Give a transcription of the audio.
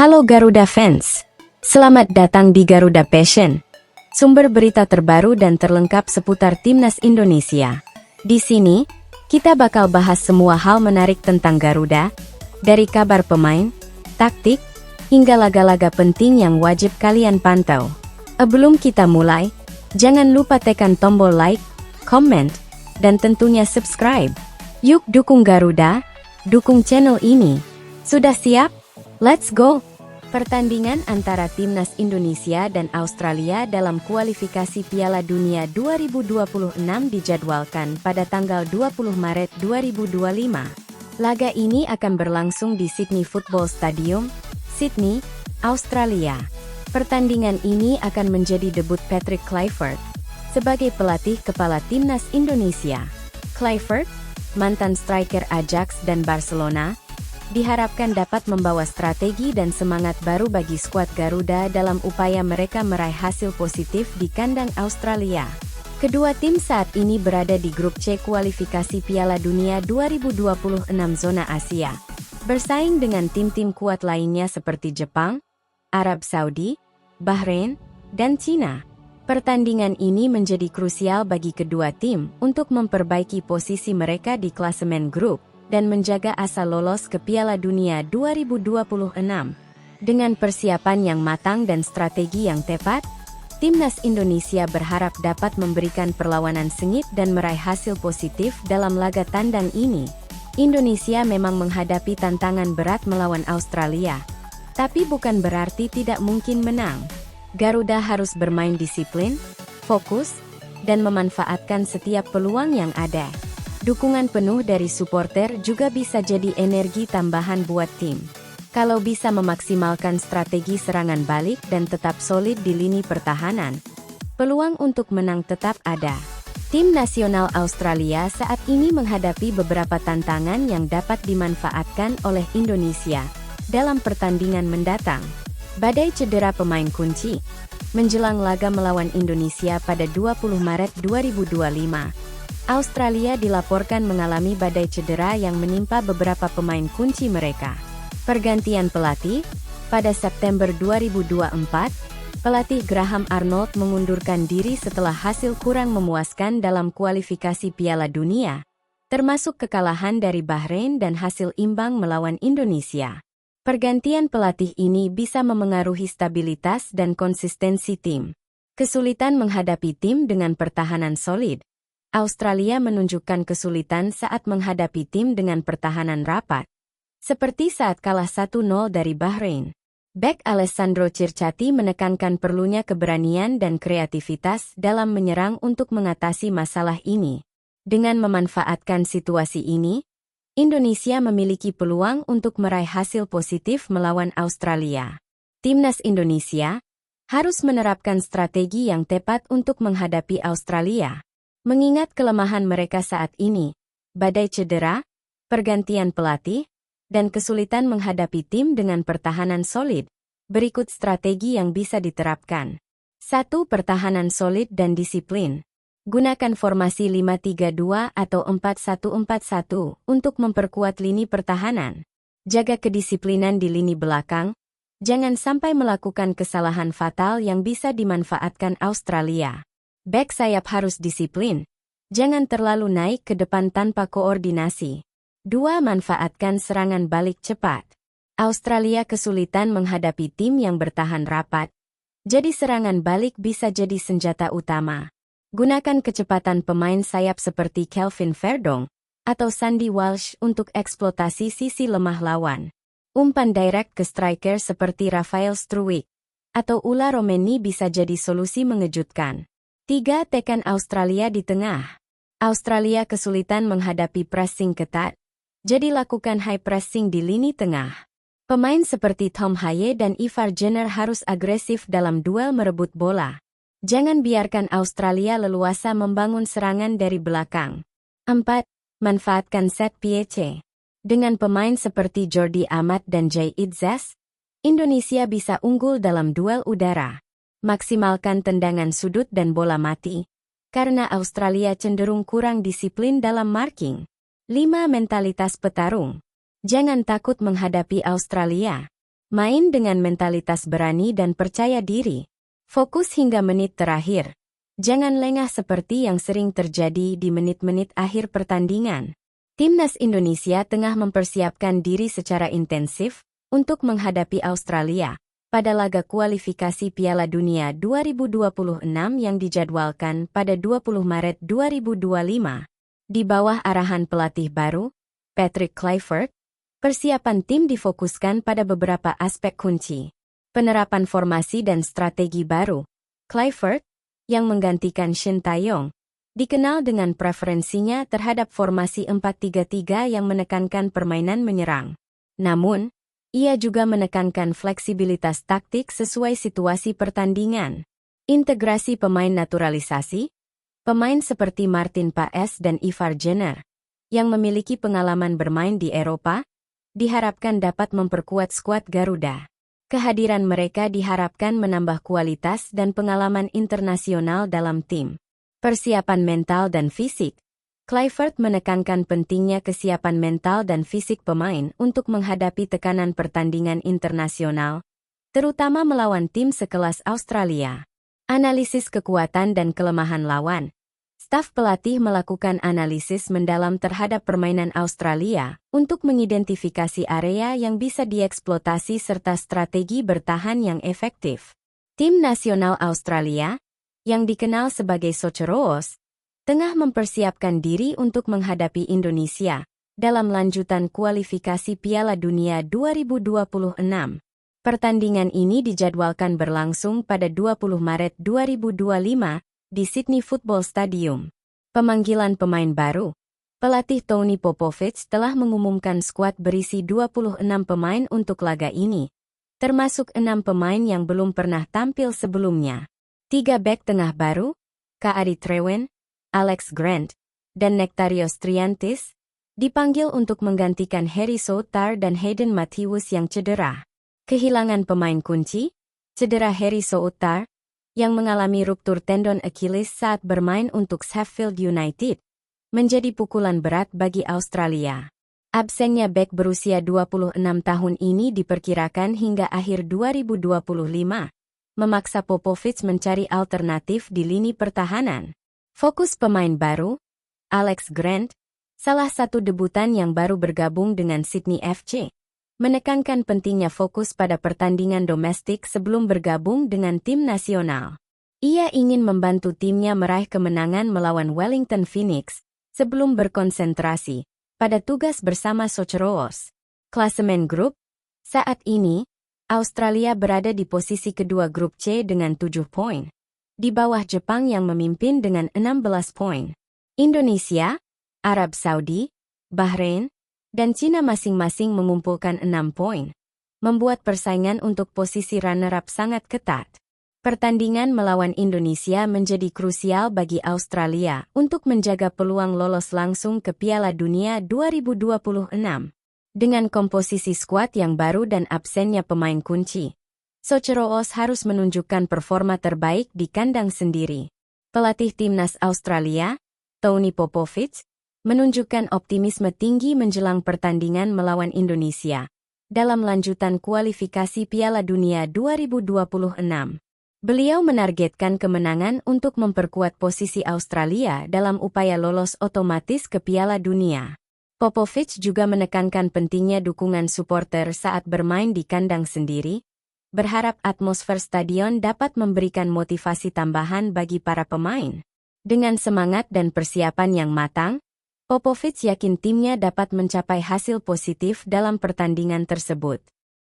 Halo Garuda fans, selamat datang di Garuda Passion, sumber berita terbaru dan terlengkap seputar Timnas Indonesia. Di sini, kita bakal bahas semua hal menarik tentang Garuda, dari kabar pemain, taktik, hingga laga-laga penting yang wajib kalian pantau. Sebelum kita mulai, jangan lupa tekan tombol like, comment, dan tentunya subscribe. Yuk dukung Garuda, dukung channel ini. Sudah siap? Let's go! Pertandingan antara Timnas Indonesia dan Australia dalam kualifikasi Piala Dunia 2026 dijadwalkan pada tanggal 20 Maret 2025. Laga ini akan berlangsung di Sydney Football Stadium, Sydney, Australia. Pertandingan ini akan menjadi debut Patrick Kluivert sebagai pelatih kepala Timnas Indonesia. Kluivert, mantan striker Ajax dan Barcelona, diharapkan dapat membawa strategi dan semangat baru bagi skuad Garuda dalam upaya mereka meraih hasil positif di kandang Australia. Kedua tim saat ini berada di grup C kualifikasi Piala Dunia 2026 zona Asia, bersaing dengan tim-tim kuat lainnya seperti Jepang, Arab Saudi, Bahrain, dan Cina. Pertandingan ini menjadi krusial bagi kedua tim untuk memperbaiki posisi mereka di klasemen grup dan menjaga asa lolos ke Piala Dunia 2026. Dengan persiapan yang matang dan strategi yang tepat, Timnas Indonesia berharap dapat memberikan perlawanan sengit dan meraih hasil positif dalam laga tandang ini. Indonesia memang menghadapi tantangan berat melawan Australia, tapi bukan berarti tidak mungkin menang. Garuda harus bermain disiplin, fokus, dan memanfaatkan setiap peluang yang ada. Dukungan penuh dari supporter juga bisa jadi energi tambahan buat tim. Kalau bisa memaksimalkan strategi serangan balik dan tetap solid di lini pertahanan, peluang untuk menang tetap ada. Tim nasional Australia saat ini menghadapi beberapa tantangan yang dapat dimanfaatkan oleh Indonesia dalam pertandingan mendatang. Badai cedera pemain kunci menjelang laga melawan Indonesia pada 20 Maret 2025. Australia dilaporkan mengalami badai cedera yang menimpa beberapa pemain kunci mereka. Pergantian pelatih, pada September 2024, pelatih Graham Arnold mengundurkan diri setelah hasil kurang memuaskan dalam kualifikasi Piala Dunia, termasuk kekalahan dari Bahrain dan hasil imbang melawan Indonesia. Pergantian pelatih ini bisa memengaruhi stabilitas dan konsistensi tim. Kesulitan menghadapi tim dengan pertahanan solid. Australia menunjukkan kesulitan saat menghadapi tim dengan pertahanan rapat, seperti saat kalah 1-0 dari Bahrain. Bek Alessandro Circati menekankan perlunya keberanian dan kreativitas dalam menyerang untuk mengatasi masalah ini. Dengan memanfaatkan situasi ini, Indonesia memiliki peluang untuk meraih hasil positif melawan Australia. Timnas Indonesia harus menerapkan strategi yang tepat untuk menghadapi Australia. Mengingat kelemahan mereka saat ini, badai cedera, pergantian pelatih, dan kesulitan menghadapi tim dengan pertahanan solid, berikut strategi yang bisa diterapkan. 1. Pertahanan solid dan disiplin. Gunakan formasi 5-3-2 atau 4-1-4-1 untuk memperkuat lini pertahanan. Jaga kedisiplinan di lini belakang, jangan sampai melakukan kesalahan fatal yang bisa dimanfaatkan Australia. Bek sayap harus disiplin. Jangan terlalu naik ke depan tanpa koordinasi. 2. Manfaatkan serangan balik cepat. Australia kesulitan menghadapi tim yang bertahan rapat, jadi serangan balik bisa jadi senjata utama. Gunakan kecepatan pemain sayap seperti Kelvin Verdong atau Sandy Walsh untuk eksploitasi sisi lemah lawan. Umpan direct ke striker seperti Rafael Struwik atau Ula Romeni bisa jadi solusi mengejutkan. 3. Tekan Australia di tengah. Australia kesulitan menghadapi pressing ketat, jadi lakukan high pressing di lini tengah. Pemain seperti Tom Haye dan Ivar Jenner harus agresif dalam duel merebut bola. Jangan biarkan Australia leluasa membangun serangan dari belakang. 4. Manfaatkan set piece. Dengan pemain seperti Jordi Amat dan Jay Idzas, Indonesia bisa unggul dalam duel udara. Maksimalkan tendangan sudut dan bola mati, karena Australia cenderung kurang disiplin dalam marking. 5. Mentalitas petarung. Jangan takut menghadapi Australia. Main dengan mentalitas berani dan percaya diri. Fokus hingga menit terakhir. Jangan lengah seperti yang sering terjadi di menit-menit akhir pertandingan. Timnas Indonesia tengah mempersiapkan diri secara intensif untuk menghadapi Australia pada laga kualifikasi Piala Dunia 2026 yang dijadwalkan pada 20 Maret 2025. Di bawah arahan pelatih baru, Patrick Kluivert, persiapan tim difokuskan pada beberapa aspek kunci. Penerapan formasi dan strategi baru. Kluivert, yang menggantikan Shin Tae-yong, dikenal dengan preferensinya terhadap formasi 4-3-3 yang menekankan permainan menyerang. Namun, ia juga menekankan fleksibilitas taktik sesuai situasi pertandingan. Integrasi pemain naturalisasi. Pemain seperti Martin Paes dan Ivar Jenner, yang memiliki pengalaman bermain di Eropa, diharapkan dapat memperkuat skuad Garuda. Kehadiran mereka diharapkan menambah kualitas dan pengalaman internasional dalam tim. Persiapan mental dan fisik. Kluivert menekankan pentingnya kesiapan mental dan fisik pemain untuk menghadapi tekanan pertandingan internasional, terutama melawan tim sekelas Australia. Analisis kekuatan dan kelemahan lawan. Staf pelatih melakukan analisis mendalam terhadap permainan Australia untuk mengidentifikasi area yang bisa dieksploitasi serta strategi bertahan yang efektif. Tim nasional Australia, yang dikenal sebagai Socceroos, tengah mempersiapkan diri untuk menghadapi Indonesia dalam lanjutan kualifikasi Piala Dunia 2026. Pertandingan ini dijadwalkan berlangsung pada 20 Maret 2025 di Sydney Football Stadium. Pemanggilan pemain baru. Pelatih Tony Popovich telah mengumumkan skuad berisi 26 pemain untuk laga ini, termasuk 6 pemain yang belum pernah tampil sebelumnya. 3 bek tengah baru, Kaari Trewen, Alex Grant, dan Nektarios Triantis, dipanggil untuk menggantikan Harry Souttar dan Hayden Matthews yang cedera. Kehilangan pemain kunci, cedera Harry Souttar, yang mengalami ruptur tendon Achilles saat bermain untuk Sheffield United, menjadi pukulan berat bagi Australia. Absennya bek berusia 26 tahun ini diperkirakan hingga akhir 2025, memaksa Popovich mencari alternatif di lini pertahanan. Fokus pemain baru, Alex Grant, salah satu debutan yang baru bergabung dengan Sydney FC, menekankan pentingnya fokus pada pertandingan domestik sebelum bergabung dengan tim nasional. Ia ingin membantu timnya meraih kemenangan melawan Wellington Phoenix sebelum berkonsentrasi pada tugas bersama Socceroos. Klasemen grup. Saat ini, Australia berada di posisi kedua grup C dengan 7 poin, di bawah Jepang yang memimpin dengan 16 poin. Indonesia, Arab Saudi, Bahrain, dan Cina masing-masing mengumpulkan 6 poin, membuat persaingan untuk posisi runner-up sangat ketat. Pertandingan melawan Indonesia menjadi krusial bagi Australia untuk menjaga peluang lolos langsung ke Piala Dunia 2026. Dengan komposisi skuad yang baru dan absennya pemain kunci, Socceroos harus menunjukkan performa terbaik di kandang sendiri. Pelatih timnas Australia, Tony Popovich, menunjukkan optimisme tinggi menjelang pertandingan melawan Indonesia dalam lanjutan kualifikasi Piala Dunia 2026. Beliau menargetkan kemenangan untuk memperkuat posisi Australia dalam upaya lolos otomatis ke Piala Dunia. Popovich juga menekankan pentingnya dukungan supporter saat bermain di kandang sendiri, berharap atmosfer stadion dapat memberikan motivasi tambahan bagi para pemain. Dengan semangat dan persiapan yang matang, Popovich yakin timnya dapat mencapai hasil positif dalam pertandingan tersebut.